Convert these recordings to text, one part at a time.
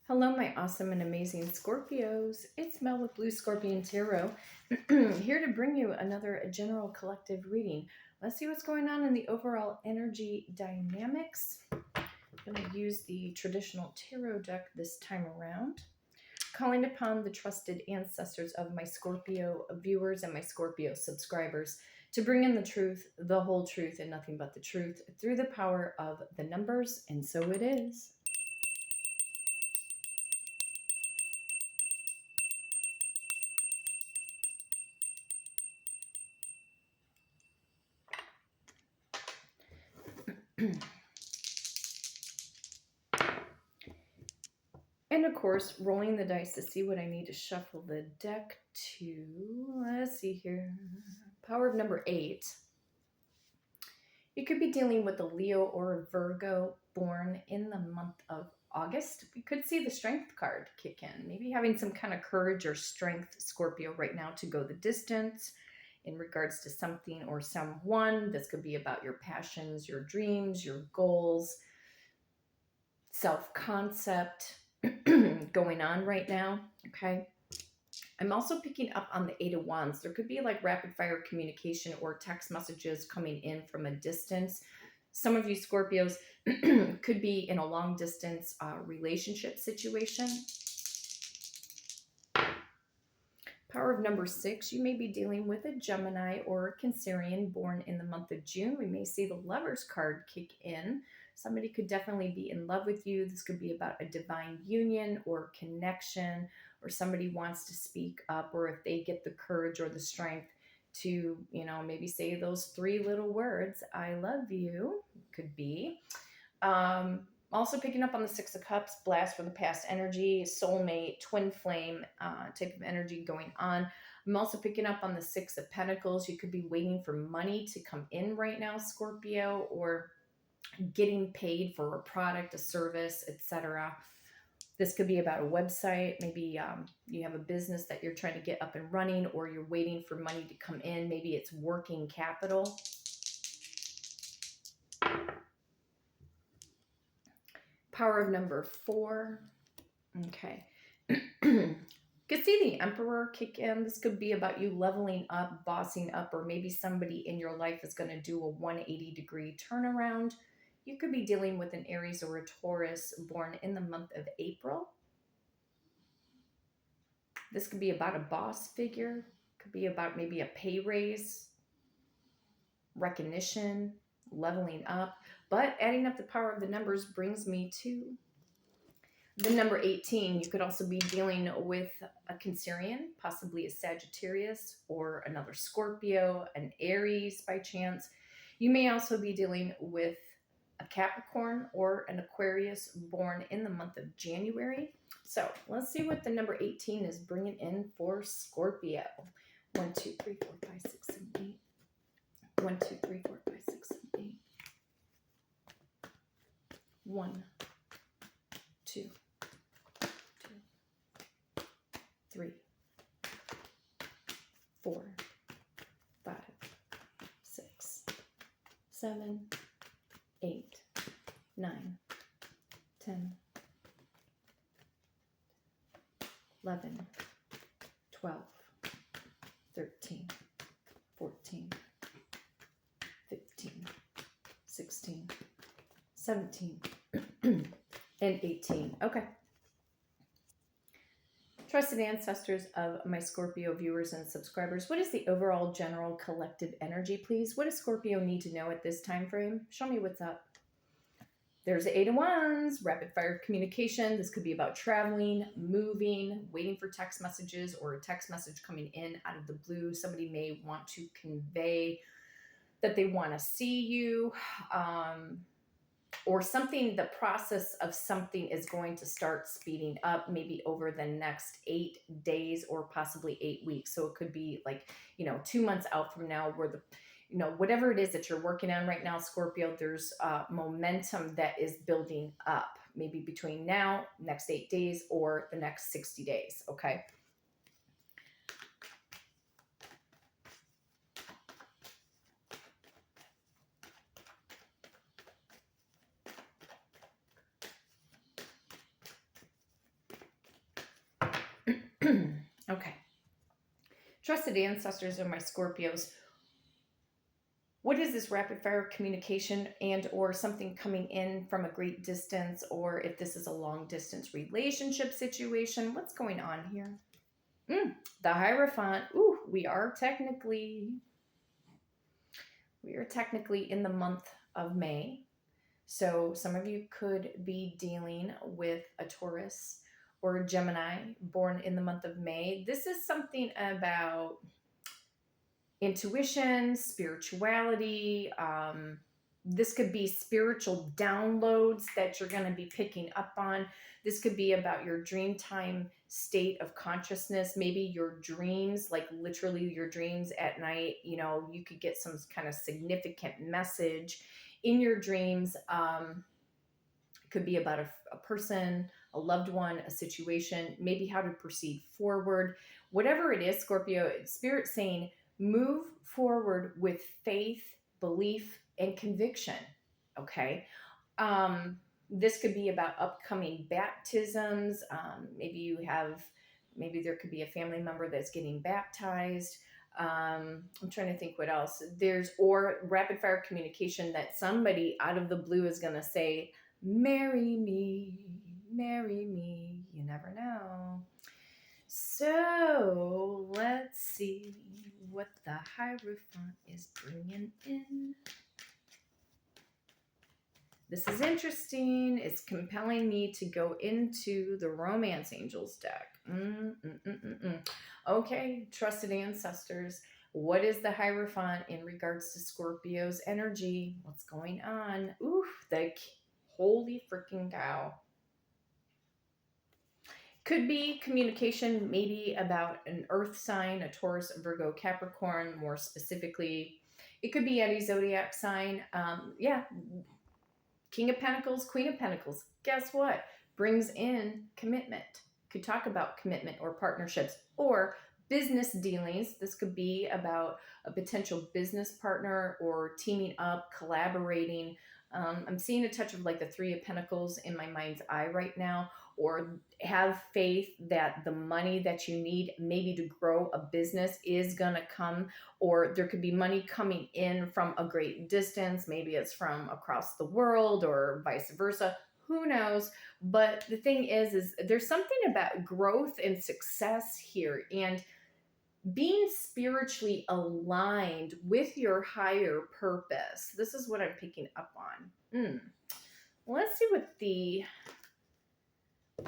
Hello, my awesome and amazing Scorpios. It's Mel with Blue Scorpion Tarot, here to bring you another general collective reading. Let's see what's going on in the overall energy dynamics. I'm going to use the traditional tarot deck this time around, calling upon the trusted ancestors of my Scorpio viewers and my Scorpio subscribers to bring in the truth, the whole truth, and nothing but the truth through the power of the numbers. And so it is. And of course, rolling the dice to see what I need to shuffle the deck to. Let's see here. Power of number 8. You could be dealing with a Leo or a Virgo born in the month of August. We could see the Strength card kick in. Maybe having some kind of courage or strength, Scorpio, right now to go the distance in regards to something or someone. This could be about your passions, your dreams, your goals, self-concept going on right now. Okay. I'm also picking up on the 8 of Wands. There could be like rapid fire communication or text messages coming in from a distance. Some of you Scorpios could be in a long distance relationship situation. Power of number 6. You may be dealing with a Gemini or a Cancerian born in the month of June. We may see the Lovers card kick in. Somebody could definitely be in love with you. This could be about a divine union or connection, or somebody wants to speak up, or if they get the courage or the strength to, maybe say those 3 little words, I love you, could be. Also picking up on the 6 of Cups, blast from the past energy, soulmate, twin flame type of energy going on. I'm also picking up on the 6 of Pentacles. You could be waiting for money to come in right now, Scorpio, or getting paid for a product, a service, etc. This could be about a website. Maybe you have a business that you're trying to get up and running, or you're waiting for money to come in. Maybe it's working capital. Power of number 4. Okay. Could see the Emperor kick in. This could be about you leveling up, bossing up, or maybe somebody in your life is going to do a 180-degree turnaround. You could be dealing with an Aries or a Taurus born in the month of April. This could be about a boss figure. Could be about maybe a pay raise, recognition, leveling up. But adding up the power of the numbers brings me to the number 18. You could also be dealing with a Cancerian, possibly a Sagittarius, or another Scorpio, an Aries by chance. You may also be dealing with a Capricorn or an Aquarius born in the month of January. So let's see what the number 18 is bringing in for Scorpio. 1, 2, 3, 4, 5, 6, 7, 8. 1, 2, 3, 4, 5, 6, 7, 8. 1, 2, 3, 4, 5, 6, 7, 8, 9, 10, 11, 12, 13, 14, 15, 16, 17, and 18. Okay. Trusted ancestors of my Scorpio viewers and subscribers, what is the overall general collective energy, please? What does Scorpio need to know at this time frame? Show me what's up. There's the 8 of Wands, rapid fire communication. This could be about traveling, moving, waiting for text messages, or a text message coming in out of the blue. Somebody may want to convey that they want to see you, or something, the process of something is going to start speeding up maybe over the next 8 days or possibly 8 weeks. So it could be like, 2 months out from now, where the, whatever it is that you're working on right now, Scorpio, there's momentum that is building up maybe between now, next 8 days, or the next 60 days. Okay. Okay. Trusted ancestors are my Scorpios. What is this rapid fire communication and or something coming in from a great distance, or if this is a long distance relationship situation? What's going on here? The Hierophant. Ooh, we are technically in the month of May. So some of you could be dealing with a Taurus or a Gemini born in the month of May. This is something about intuition, spirituality. This could be spiritual downloads that you're going to be picking up on. This could be about your dream time state of consciousness, maybe your dreams, like literally your dreams at night. You could get some kind of significant message in your dreams. It could be about a person, a loved one, a situation, maybe how to proceed forward. Whatever it is, Scorpio, Spirit saying, move forward with faith, belief, and conviction. Okay. This could be about upcoming baptisms. Maybe there could be a family member that's getting baptized. I'm trying to think what else. Or rapid fire communication that somebody out of the blue is going to say, marry me, marry me. You never know. So let's see what the Hierophant is bringing in. This is interesting. It's compelling me to go into the Romance Angels deck. Okay, trusted ancestors. What is the Hierophant in regards to Scorpio's energy? What's going on? Ooh, holy freaking cow. Could be communication maybe about an earth sign, a Taurus, Virgo, Capricorn, more specifically. It could be any zodiac sign. Yeah, King of Pentacles, Queen of Pentacles. Guess what? Brings in commitment. Could talk about commitment or partnerships or business dealings. This could be about a potential business partner or teaming up, collaborating. I'm seeing a touch of like the Three of Pentacles in my mind's eye right now, or have faith that the money that you need maybe to grow a business is going to come, or there could be money coming in from a great distance. Maybe it's from across the world or vice versa. Who knows? But the thing is there's something about growth and success here, and being spiritually aligned with your higher purpose. This is what I'm picking up on. Let's see what the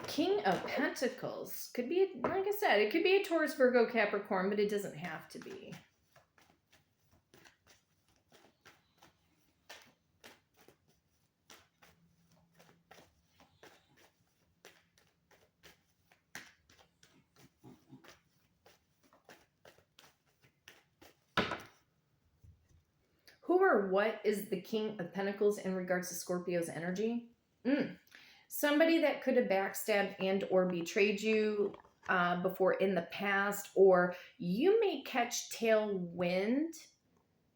King of Pentacles could be. Like I said, it could be a Taurus, Virgo, Capricorn, but it doesn't have to be. Who or what is the King of Pentacles in regards to Scorpio's energy? Somebody that could have backstabbed and or betrayed you before in the past, or you may catch tailwind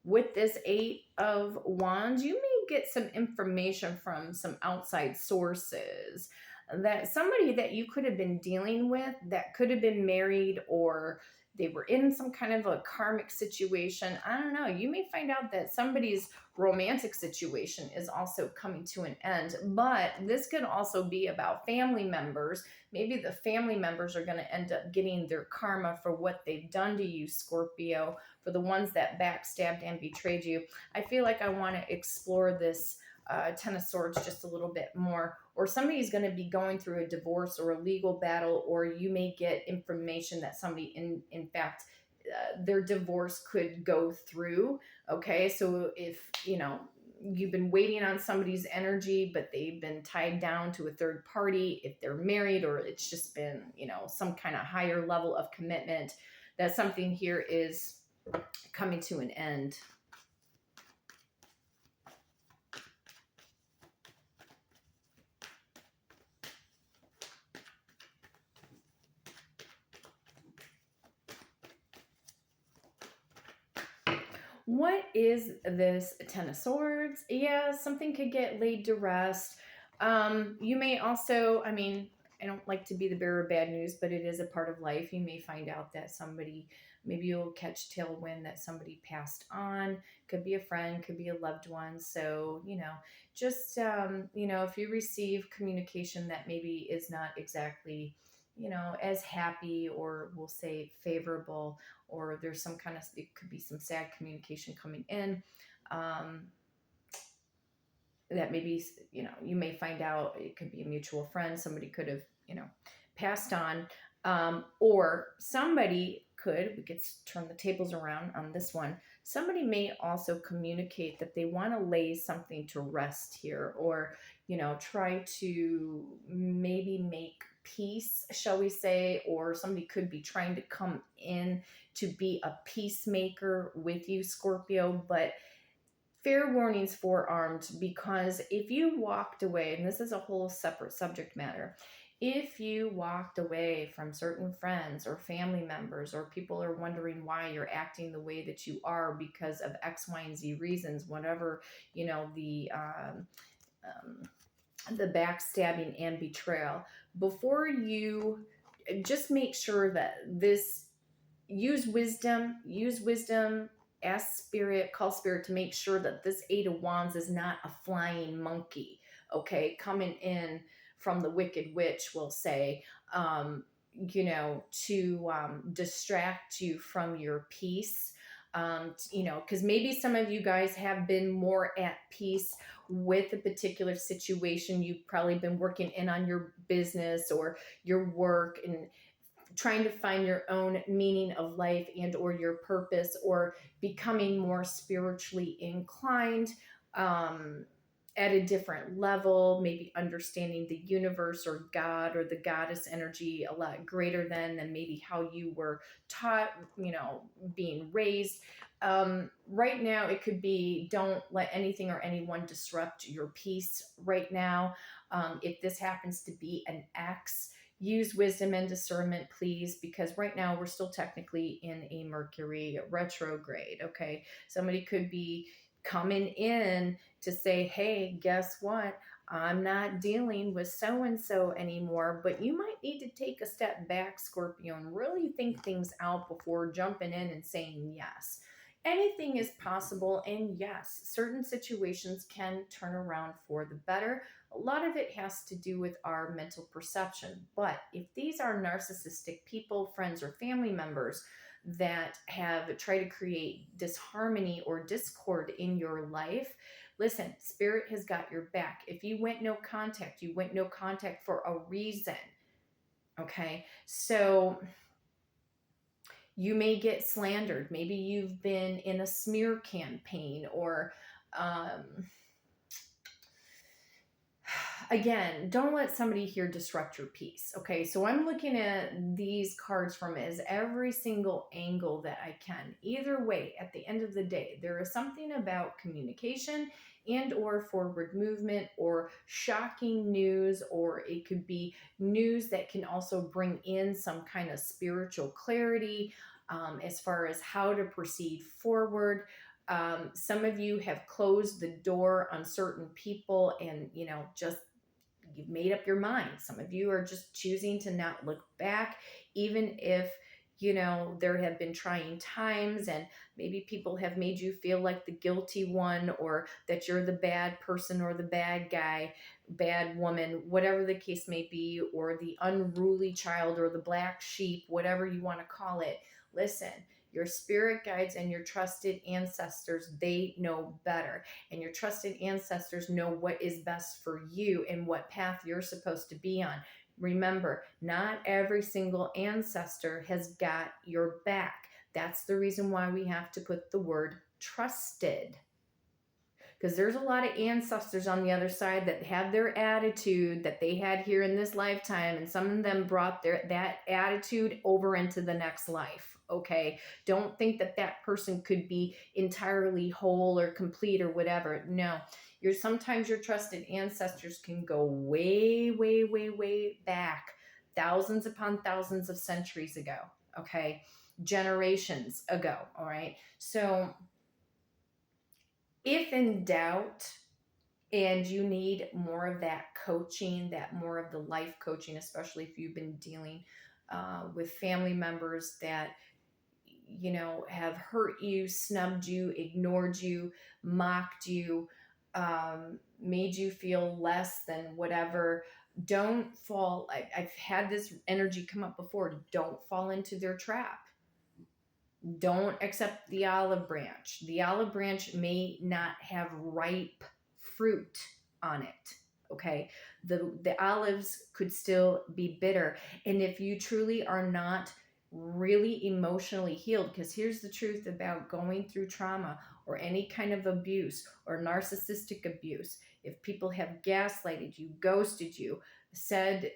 with this Eight of Wands. You may get some information from some outside sources that somebody that you could have been dealing with that could have been married, or they were in some kind of a karmic situation. I don't know. You may find out that somebody's romantic situation is also coming to an end, but this could also be about family members. Maybe the family members are going to end up getting their karma for what they've done to you, Scorpio, for the ones that backstabbed and betrayed you. I feel like I want to explore this Ten of Swords just a little bit more. Or somebody's going to be going through a divorce or a legal battle, or you may get information that somebody in fact their divorce could go through. Okay, so if you've been waiting on somebody's energy, but they've been tied down to a third party, if they're married, or it's just been some kind of higher level of commitment, that something here is coming to an end. What is this Ten of Swords? Yeah, something could get laid to rest. You may also, I don't like to be the bearer of bad news, but it is a part of life. You may find out that somebody, maybe you'll catch tailwind that somebody passed on. Could be a friend, could be a loved one. So, just, if you receive communication that maybe is not exactly, as happy, or we'll say favorable, or there's some kind of, it could be some sad communication coming in. Um, that maybe, you may find out it could be a mutual friend, somebody could have, passed on, or somebody could, we could turn the tables around on this one, somebody may also communicate that they want to lay something to rest here, or try to maybe make peace, shall we say, or somebody could be trying to come in to be a peacemaker with you, Scorpio. But fair warnings forearmed, because if you walked away, and this is a whole separate subject matter, if you walked away from certain friends or family members, or people are wondering why you're acting the way that you are because of X, Y, and Z reasons, whatever, the backstabbing and betrayal, before you, just make sure that this, use wisdom, ask spirit, call spirit to make sure that this Eight of Wands is not a flying monkey, okay, coming in from the wicked witch, will say, to distract you from your peace. Because maybe some of you guys have been more at peace with a particular situation. You've probably been working in on your business or your work, and trying to find your own meaning of life and or your purpose, or becoming more spiritually inclined, at a different level, maybe understanding the universe or God or the goddess energy a lot greater than maybe how you were taught, being raised. Right now, it could be, don't let anything or anyone disrupt your peace right now. If this happens to be an ex, use wisdom and discernment, please, because right now we're still technically in a Mercury retrograde. Okay. Somebody could be coming in to say, hey, guess what? I'm not dealing with so and so anymore, but you might need to take a step back, Scorpio, and really think things out before jumping in and saying yes. Anything is possible, and yes, certain situations can turn around for the better. A lot of it has to do with our mental perception. But if these are narcissistic people, friends, or family members that have tried to create disharmony or discord in your life, listen, spirit has got your back. If you went no contact, you went no contact for a reason. Okay. So you may get slandered. Maybe you've been in a smear campaign, or, again, don't let somebody here disrupt your peace. Okay, so I'm looking at these cards from as every single angle that I can. Either way, at the end of the day, there is something about communication and or forward movement, or shocking news, or it could be news that can also bring in some kind of spiritual clarity, as far as how to proceed forward. Some of you have closed the door on certain people, and just, you've made up your mind. Some of you are just choosing to not look back, even if there have been trying times, and maybe people have made you feel like the guilty one, or that you're the bad person or the bad guy, bad woman, whatever the case may be, or the unruly child or the black sheep, whatever you want to call it. Listen, your spirit guides and your trusted ancestors, they know better. And your trusted ancestors know what is best for you and what path you're supposed to be on. Remember, not every single ancestor has got your back. That's the reason why we have to put the word trusted. Because there's a lot of ancestors on the other side that have their attitude that they had here in this lifetime, and some of them brought that attitude over into the next life. Okay, don't think that that person could be entirely whole or complete or whatever. No, sometimes your trusted ancestors can go way, way, way, way back, thousands upon thousands of centuries ago. Okay, generations ago. All right, so if in doubt, And you need more of that coaching, that more of the life coaching, especially if you've been dealing with family members that, have hurt you, snubbed you, ignored you, mocked you, made you feel less than whatever. Don't fall. I've had this energy come up before. Don't fall into their trap. Don't accept the olive branch. The olive branch may not have ripe fruit on it. Okay. The olives could still be bitter. And if you truly are not really emotionally healed, because here's the truth about going through trauma or any kind of abuse or narcissistic abuse. If people have gaslighted you, ghosted you, said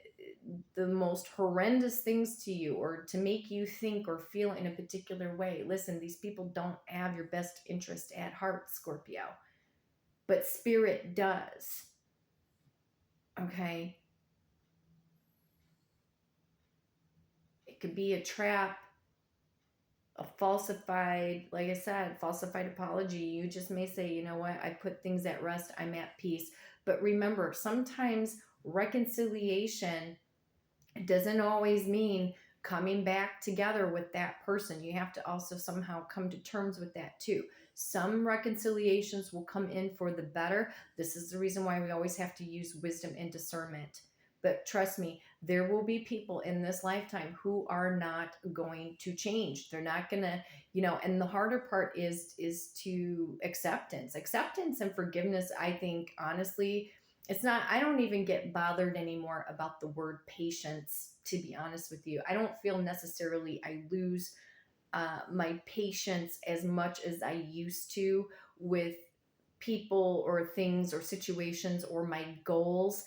the most horrendous things to you or to make you think or feel in a particular way. Listen, these people don't have your best interest at heart, Scorpio, but spirit does. Okay? It could be a trap, a falsified, like I said, falsified apology. You just may say, you know what, I put things at rest, I'm at peace. But remember, sometimes reconciliation doesn't always mean coming back together with that person. You have to also somehow come to terms with that too. Some reconciliations will come in for the better. This is the reason why we always have to use wisdom and discernment. But trust me, there will be people in this lifetime who are not going to change. They're not going to, and the harder part is to acceptance and forgiveness. I think honestly, it's not, I don't even get bothered anymore about the word patience, to be honest with you. I don't feel necessarily I lose my patience as much as I used to with people or things or situations or my goals.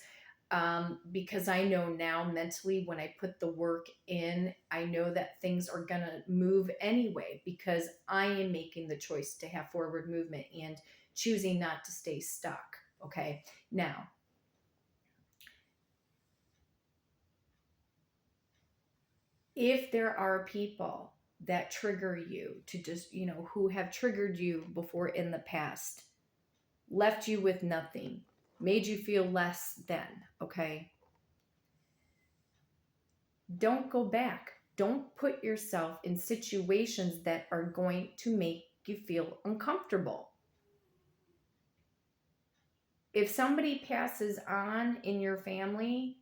Because I know now mentally when I put the work in, I know that things are going to move anyway because I am making the choice to have forward movement and choosing not to stay stuck. Okay. Now, if there are people that trigger you to just, who have triggered you before in the past, left you with nothing, made you feel less than, okay? Don't go back. Don't put yourself in situations that are going to make you feel uncomfortable. If somebody passes on in your family,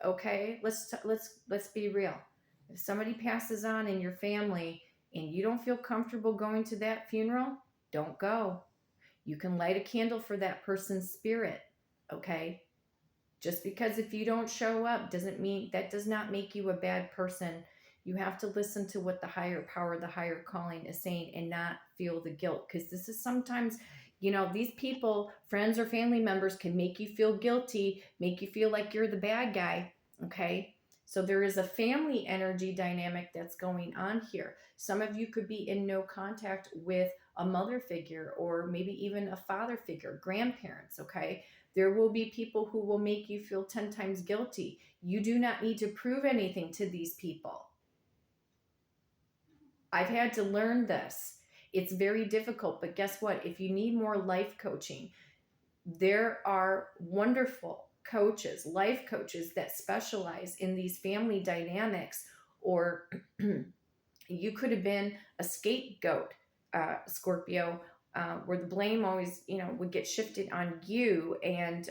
okay, let's be real. If somebody passes on in your family and you don't feel comfortable going to that funeral, don't go. You can light a candle for that person's spirit, okay? Just because if you don't show up does not make you a bad person. You have to listen to what the higher power, the higher calling is saying and not feel the guilt, because this is sometimes, these people, friends or family members, can make you feel guilty, make you feel like you're the bad guy, okay? So there is a family energy dynamic that's going on here. Some of you could be in no contact with a mother figure or maybe even a father figure, grandparents, okay? There will be people who will make you feel 10 times guilty. You do not need to prove anything to these people. I've had to learn this. It's very difficult, but guess what? If you need more life coaching, there are wonderful coaches, life coaches that specialize in these family dynamics. Or you could have been a scapegoat, Scorpio, where the blame always, would get shifted on you. And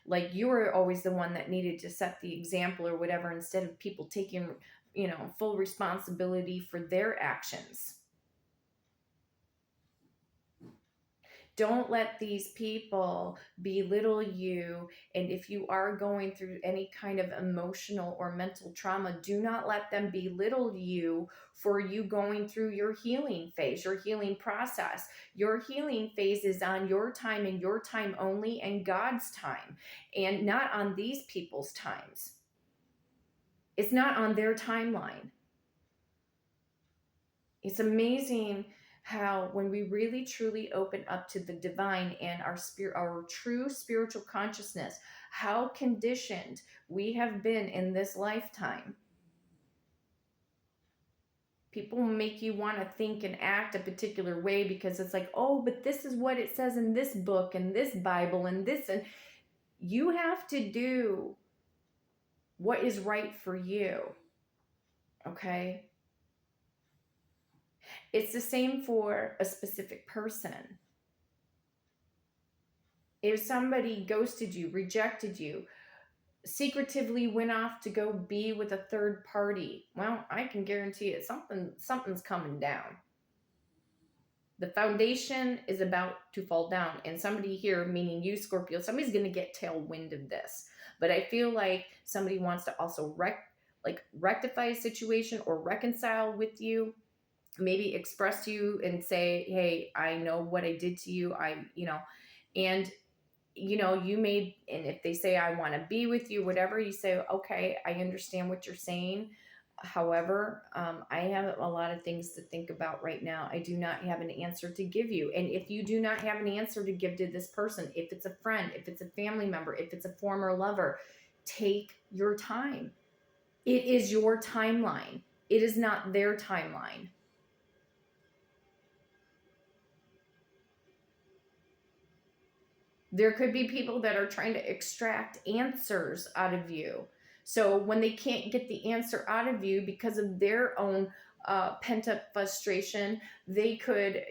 like you were always the one that needed to set the example or whatever, instead of people taking, full responsibility for their actions. Don't let these people belittle you. And if you are going through any kind of emotional or mental trauma, do not let them belittle you for you going through your healing phase, your healing process. Your healing phase is on your time and your time only, and God's time, and not on these people's times. It's not on their timeline. It's amazing how when we really truly open up to the divine and our true spiritual consciousness, how conditioned we have been in this lifetime People make you want to think and act a particular way because it's like, oh, but this is what it says in this book and this Bible and this. And you have to do what is right for you. Okay? It's the same for a specific person. If somebody ghosted you, rejected you, secretively went off to go be with a third party, well, I can guarantee it, something's coming down. The foundation is about to fall down, and somebody here, meaning you, Scorpio, somebody's going to get tailwind of this. But I feel like somebody wants to also rectify a situation or reconcile with you, maybe express to you and say, hey, I know what I did to you. And you may, and if they say, I want to be with you, whatever, you say, okay, I understand what you're saying. However, I have a lot of things to think about right now. I do not have an answer to give you. And if you do not have an answer to give to this person, if it's a friend, if it's a family member, if it's a former lover, take your time. It is your timeline. It is not their timeline. There could be people that are trying to extract answers out of you. So when they can't get the answer out of you because of their own pent up frustration, they could,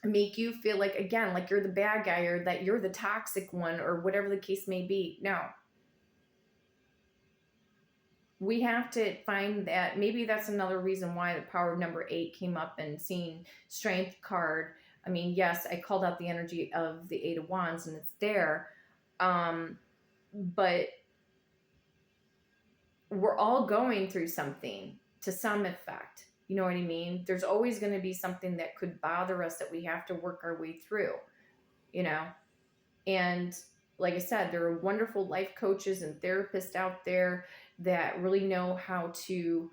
make you feel like, again, like you're the bad guy or that you're the toxic one or whatever the case may be. No. We have to find that. Maybe that's another reason why the power of number 8 came up and seeing strength card. I mean, yes, I called out the energy of the 8 of Wands and it's there. But we're all going through something to some effect. You know what I mean? There's always going to be something that could bother us that we have to work our way through, And like I said, there are wonderful life coaches and therapists out there that really know how to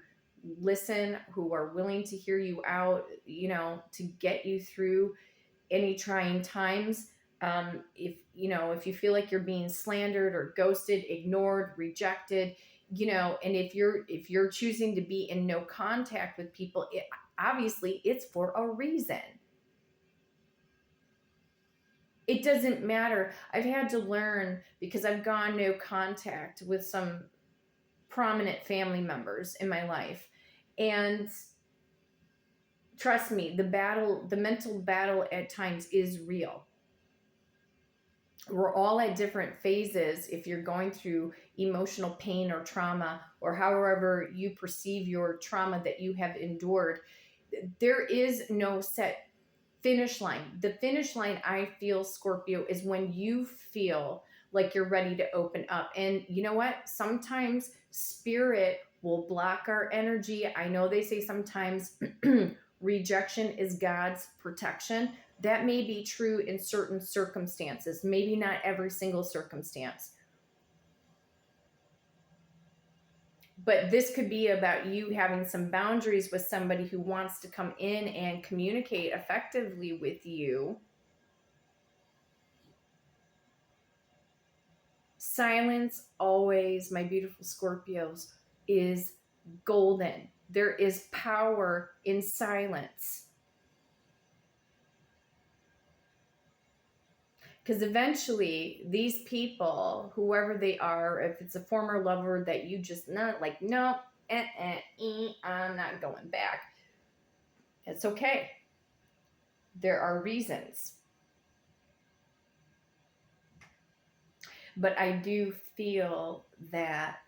listen, who are willing to hear you out, to get you through any trying times. If you feel like you're being slandered or ghosted, ignored, rejected, and if you're choosing to be in no contact with people, obviously it's for a reason. It doesn't matter. I've had to learn, because I've gone no contact with some prominent family members in my life, and trust me, the mental battle at times is real. We're all at different phases. If you're going through emotional pain or trauma, or however you perceive your trauma that you have endured, there is no set finish line. The finish line, I feel, Scorpio, is when you feel like you're ready to open up. And you know what? Sometimes spirit will block our energy. I know they say sometimes rejection is God's protection. That may be true in certain circumstances, maybe not every single circumstance. But this could be about you having some boundaries with somebody who wants to come in and communicate effectively with you. Silence always, my beautiful Scorpios, is golden. There is power in silence. Because eventually these people, whoever they are, if it's a former lover that you just not like, no, I'm not going back. It's okay. There are reasons. But I do feel that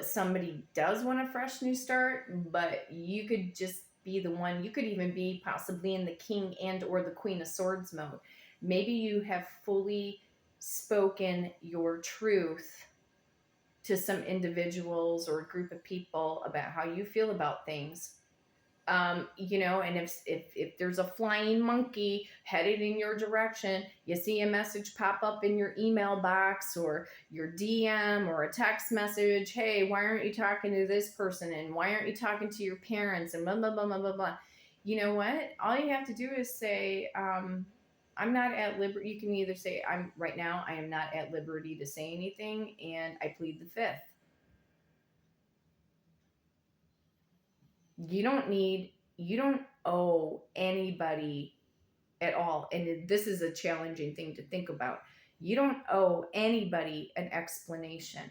somebody does want a fresh new start, but you could just be the one. You could even be possibly in the King and or the Queen of Swords mode. Maybe you have fully spoken your truth to some individuals or a group of people about how you feel about things. And if there's a flying monkey headed in your direction, you see a message pop up in your email box or your DM or a text message, hey, why aren't you talking to this person? And why aren't you talking to your parents? And blah, blah, blah, blah, blah, blah. You know what? All you have to do is say, I'm not at liberty. You can either say, I am not at liberty to say anything, and I plead the fifth. You don't owe anybody at all. And this is a challenging thing to think about. You don't owe anybody an explanation.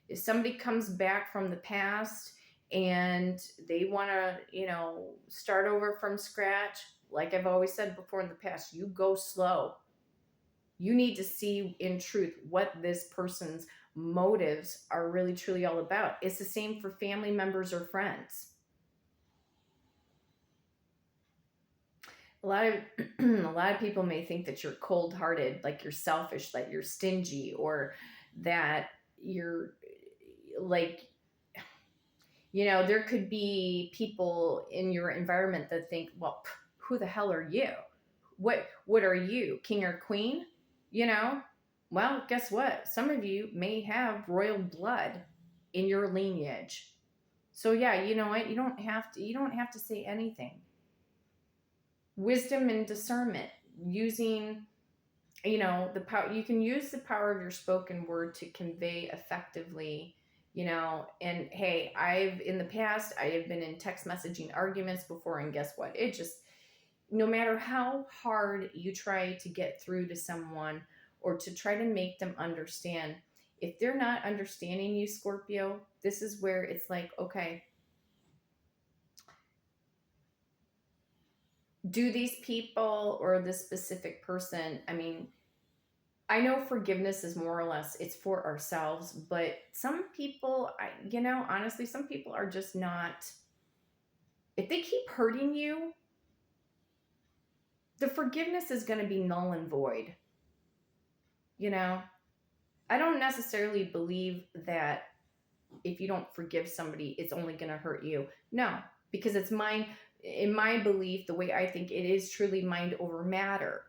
If somebody comes back from the past and they want to, start over from scratch, like I've always said before in the past, you go slow. You need to see in truth what this person's motives are really truly all about. It's the same for family members or friends. A lot of a lot of people may think that you're cold-hearted, like you're selfish, that you're stingy, or that you're like, there could be people in your environment that think, well, who the hell are you? What are you, king or queen? You know? Well, guess what? Some of you may have royal blood in your lineage. So yeah, you know what? You don't have to say anything. Wisdom and discernment, using the power. You can use the power of your spoken word to convey effectively. And hey, in the past I have been in text messaging arguments before, and guess what? It just, no matter how hard you try to get through to someone or to try to make them understand, if they're not understanding you, Scorpio, this is where it's like, okay, do these people or this specific person, I know forgiveness is more or less, it's for ourselves, but some people, honestly, some people are just not, if they keep hurting you, the forgiveness is going to be null and void. I don't necessarily believe that if you don't forgive somebody, it's only going to hurt you. No, because it's mine. In my belief, the way I think, it is truly mind over matter.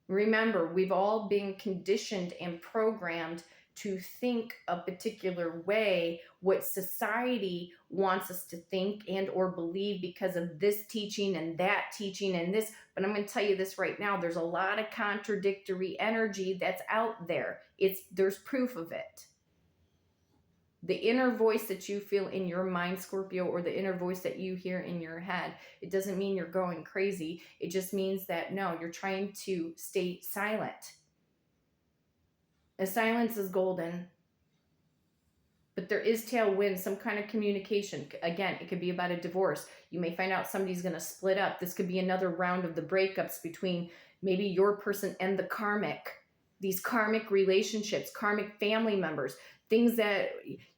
Remember, we've all been conditioned and programmed to think a particular way, what society wants us to think and or believe because of this teaching and that teaching and this. But I'm going to tell you this right now, there's a lot of contradictory energy that's out there. There's proof of it. The inner voice that you feel in your mind, Scorpio, or the inner voice that you hear in your head, it doesn't mean you're going crazy. It just means that, no, you're trying to stay silent. And silence is golden. But there is tailwind, some kind of communication. Again, it could be about a divorce. You may find out somebody's going to split up. This could be another round of the breakups between maybe your person and the karmic. These karmic relationships, karmic family members. Things that,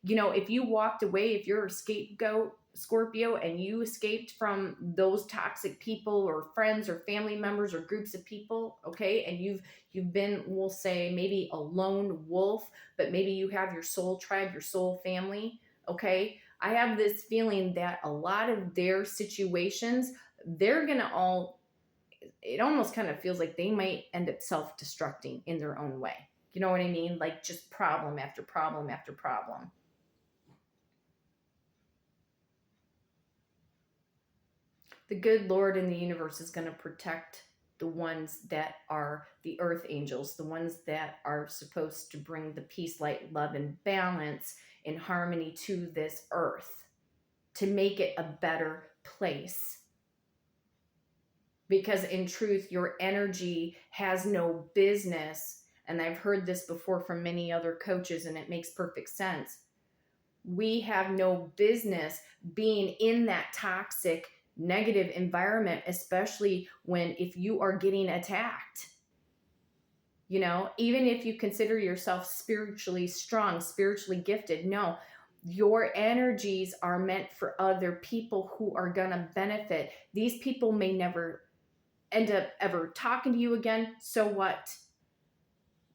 if you walked away, if you're a scapegoat, Scorpio, and you escaped from those toxic people or friends or family members or groups of people, okay, and you've been, we'll say, maybe a lone wolf, but maybe you have your soul tribe, your soul family, okay, I have this feeling that a lot of their situations, they're going to it almost kind of feels like they might end up self-destructing in their own way. You know what I mean? Like just problem after problem after problem. The good Lord in the universe is going to protect the ones that are the earth angels, the ones that are supposed to bring the peace, light, love, and balance and harmony to this earth, to make it a better place. Because in truth, your energy has no business, and I've heard this before from many other coaches, and it makes perfect sense. We have no business being in that toxic, negative environment, especially if you are getting attacked. Even if you consider yourself spiritually strong, spiritually gifted, no, your energies are meant for other people who are going to benefit. These people may never end up ever talking to you again. So what?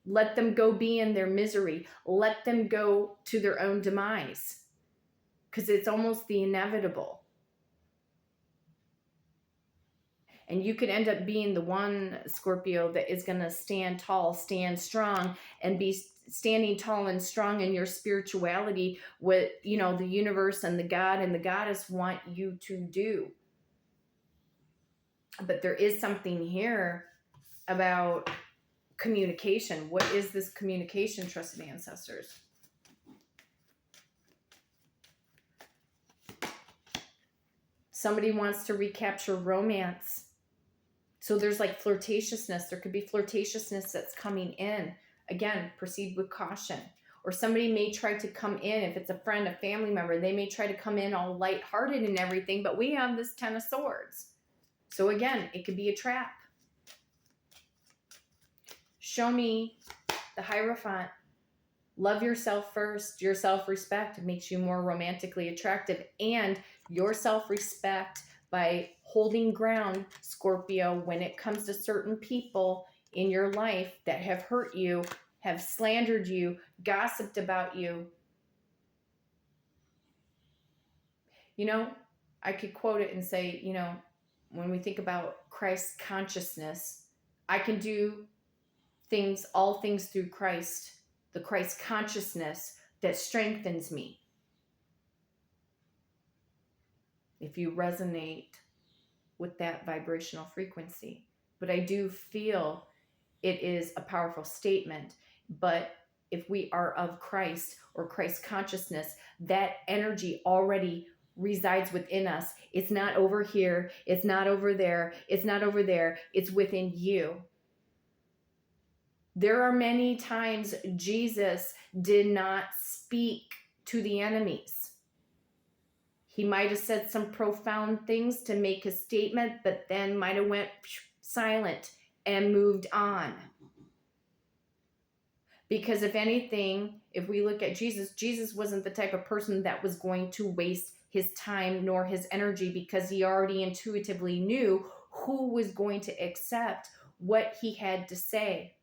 Let them go be in their misery. Let them go to their own demise, because it's almost the inevitable. And you could end up being the one, Scorpio, that is going to stand tall, stand strong, and be standing tall and strong in your spirituality, what the universe and the God and the goddess want you to do. But there is something here about communication. What is this communication, trusted ancestors? Somebody wants to recapture romance. So there's like flirtatiousness. There could be flirtatiousness that's coming in. Again, proceed with caution. Or somebody may try to come in, if it's a friend, a family member, they may try to come in all lighthearted and everything, but we have this 10 of Swords. So again, it could be a trap. Show me the Hierophant. Love yourself first. Your self-respect makes you more romantically attractive, and your self-respect by holding ground, Scorpio, when it comes to certain people in your life that have hurt you, have slandered you, gossiped about you. You know, I could quote it and say, you know, when we think about Christ's consciousness, I can do things, all things through Christ, the Christ consciousness that strengthens me. If you resonate with that vibrational frequency. But I do feel it is a powerful statement. But if we are of Christ or Christ consciousness, that energy already resides within us. It's not over here. It's not over there. It's not over there. It's within you. There are many times Jesus did not speak to the enemies. He might have said some profound things to make a statement, but then might have went silent and moved on. Because if anything, if we look at Jesus, Jesus wasn't the type of person that was going to waste his time nor his energy, because he already intuitively knew who was going to accept what he had to say,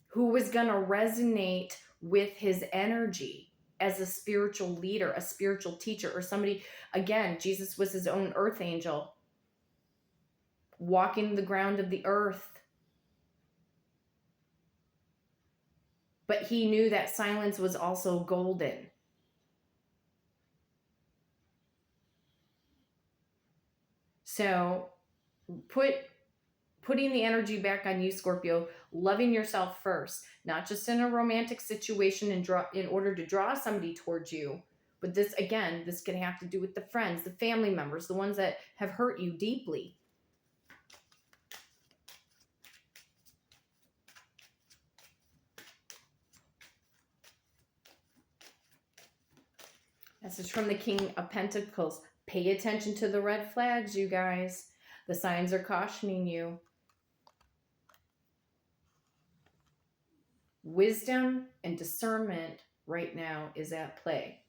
who was going to resonate with his energy as a spiritual leader, a spiritual teacher, or somebody. Again, Jesus was his own earth angel, walking the ground of the earth. But he knew that silence was also golden. So putting the energy back on you, Scorpio, loving yourself first, not just in a romantic situation in order to draw somebody towards you. But this, again, this can have to do with the friends, the family members, the ones that have hurt you deeply. This is from the King of Pentacles. Pay attention to the red flags, you guys. The signs are cautioning you. Wisdom and discernment right now is at play.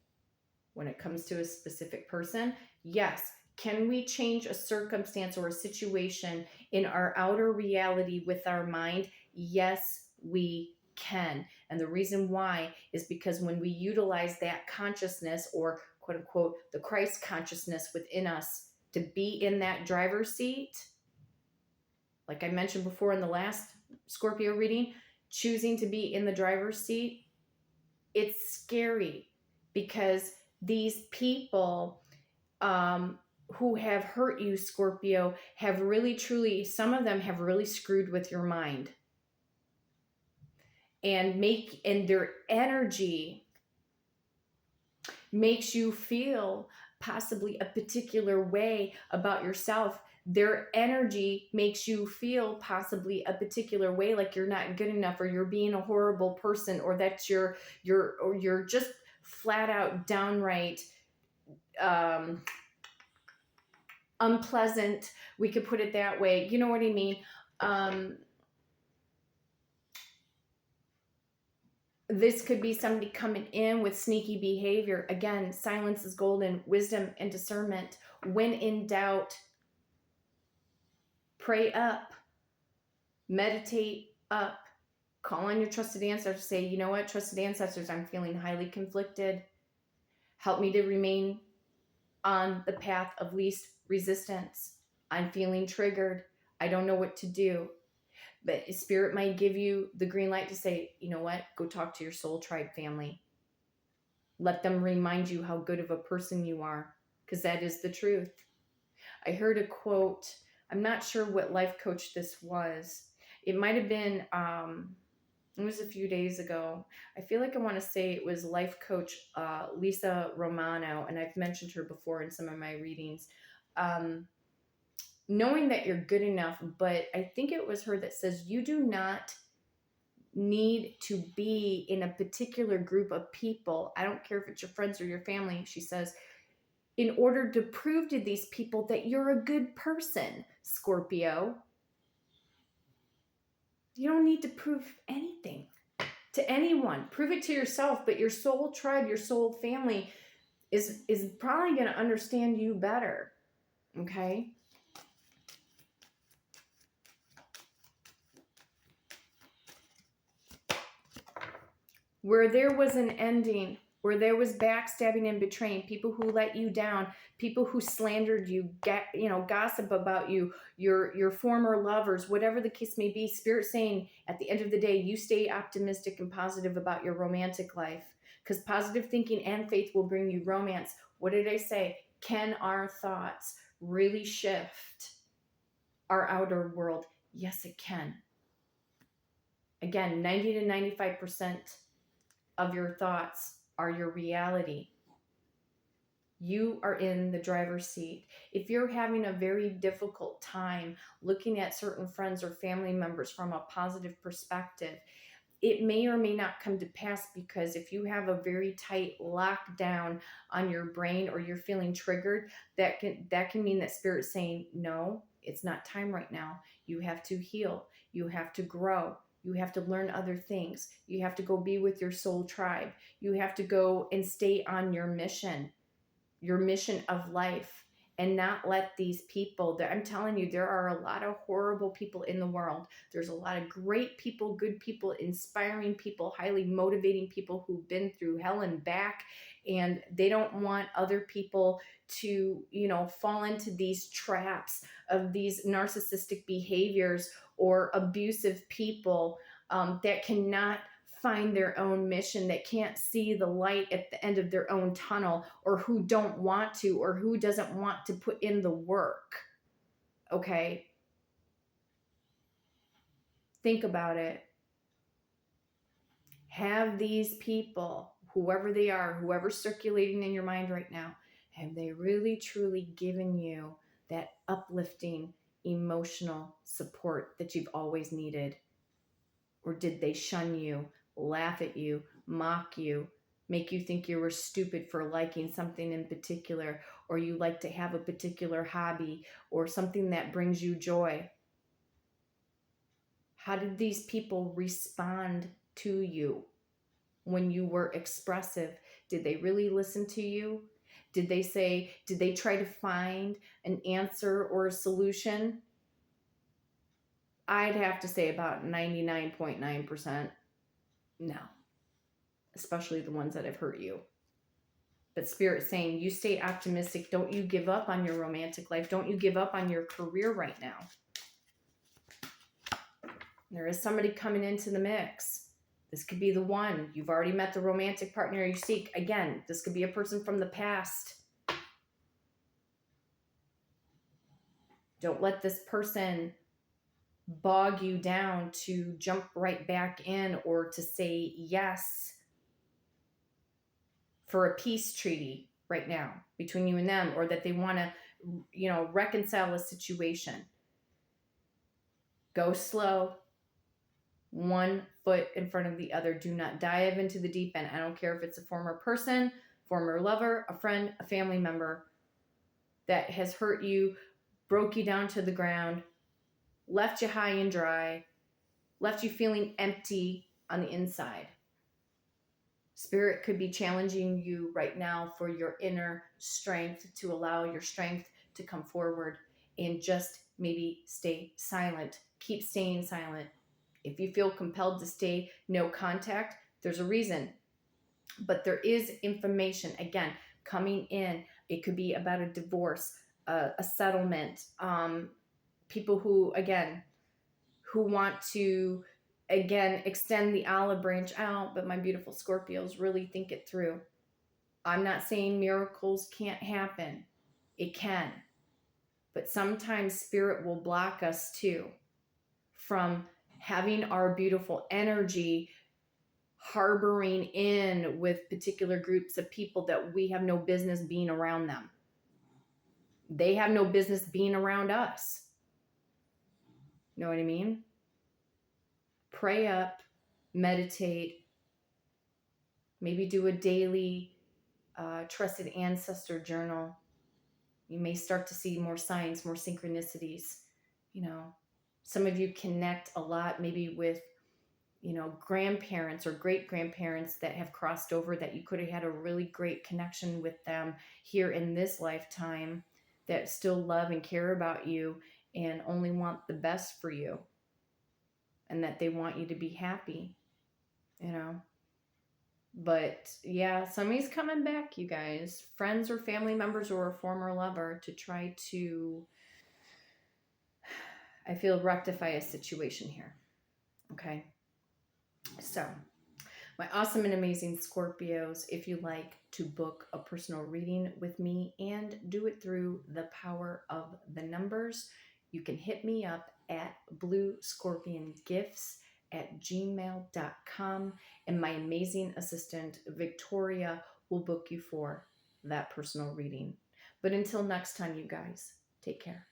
When it comes to a specific person, yes. Can we change a circumstance or a situation in our outer reality with our mind? Yes, we can. And the reason why is because when we utilize that consciousness, or quote unquote, the Christ consciousness within us, to be in that driver's seat, like I mentioned before in the last Scorpio reading, choosing to be in the driver's seat, it's scary, because these people who have hurt you, Scorpio, have really, truly, some of them have really screwed with your mind. And their energy makes you feel possibly a particular way about yourself. Their energy makes you feel possibly a particular way, like you're not good enough, or you're being a horrible person, or that you're just flat out downright unpleasant. We could put it that way. You know what I mean? This could be somebody coming in with sneaky behavior. Again, silence is golden. Wisdom and discernment. When in doubt, pray up. Meditate up. Call on your trusted ancestors. Say, you know what, trusted ancestors, I'm feeling highly conflicted. Help me to remain on the path of least resistance. I'm feeling triggered. I don't know what to do. But Spirit might give you the green light to say, you know what, go talk to your soul tribe family. Let them remind you how good of a person you are, because that is the truth. I heard a quote. I'm not sure what life coach this was. It might have been, It was a few days ago. I feel like I want to say it was life coach Lisa Romano, and I've mentioned her before in some of my readings. Um, Knowing that you're good enough, but I think it was her that says you do not need to be in a particular group of people. I don't care if it's your friends or your family, she says, in order to prove to these people that you're a good person, Scorpio. You don't need to prove anything to anyone. Prove it to yourself, but your soul tribe, your soul family is probably going to understand you better. Okay? Where there was an ending, where there was backstabbing and betraying, people who let you down, people who slandered you, gossip about you, your former lovers, whatever the case may be, Spirit saying at the end of the day, you stay optimistic and positive about your romantic life, because positive thinking and faith will bring you romance. What did I say? Can our thoughts really shift our outer world? Yes, it can. Again, 90 to 95% of your thoughts are your reality. You are in the driver's seat. If you're having a very difficult time looking at certain friends or family members from a positive perspective, it may or may not come to pass, because if you have a very tight lockdown on your brain or you're feeling triggered, that can mean that Spirit's saying, no, it's not time right now. You have to heal. You have to grow. You have to learn other things. You have to go be with your soul tribe. You have to go and stay on your mission of life, and not let these people that I'm telling you, there are a lot of horrible people in the world. There's a lot of great people, good people, inspiring people, highly motivating people who've been through hell and back, and they don't want other people to, fall into these traps of these narcissistic behaviors or abusive people that cannot find their own mission, that can't see the light at the end of their own tunnel, or who don't want to, or who doesn't want to put in the work. Okay? Think about it. Have these people, whoever they are, whoever's circulating in your mind right now, have they really truly given you that uplifting emotional support that you've always needed? Or did they shun you, laugh at you, mock you, make you think you were stupid for liking something in particular, or you like to have a particular hobby or something that brings you joy? How did these people respond to you when you were expressive? Did they really listen to you? Did they try to find an answer or a solution? I'd have to say about 99.9% no, especially the ones that have hurt you. But Spirit's saying, you stay optimistic. Don't you give up on your romantic life. Don't you give up on your career right now. There is somebody coming into the mix. This could be the one. You've already met the romantic partner you seek. Again, this could be a person from the past. Don't let this person bog you down to jump right back in, or to say yes for a peace treaty right now between you and them, or that they want to, reconcile a situation. Go slow, one foot in front of the other. Do not dive into the deep end. I don't care if it's a former person, former lover, a friend, a family member that has hurt you, broke you down to the ground, left you high and dry, left you feeling empty on the inside. Spirit could be challenging you right now for your inner strength, to allow your strength to come forward, and just maybe stay silent. Keep staying silent. If you feel compelled to stay no contact, there's a reason. But there is information, again, coming in. It could be about a divorce, a settlement, people who want to, extend the olive branch out. But my beautiful Scorpios, really think it through. I'm not saying miracles can't happen. It can. But sometimes Spirit will block us too from having our beautiful energy harboring in with particular groups of people that we have no business being around them. They have no business being around us. Know what I mean? Pray up, meditate, maybe do a daily trusted ancestor journal. You may start to see more signs, more synchronicities. You know, some of you connect a lot maybe with, you know, grandparents or great grandparents that have crossed over, that you could have had a really great connection with them here in this lifetime, that still love and care about you and only want the best for you, and that they want you to be happy, you know. But yeah, somebody's coming back, you guys. Friends or family members or a former lover to try to, I feel, rectify a situation here. Okay. So, my awesome and amazing Scorpios, if you like to book a personal reading with me and do it through the power of the numbers, you can hit me up at bluescorpiongifts@gmail.com, and my amazing assistant Victoria will book you for that personal reading. But until next time, you guys, take care.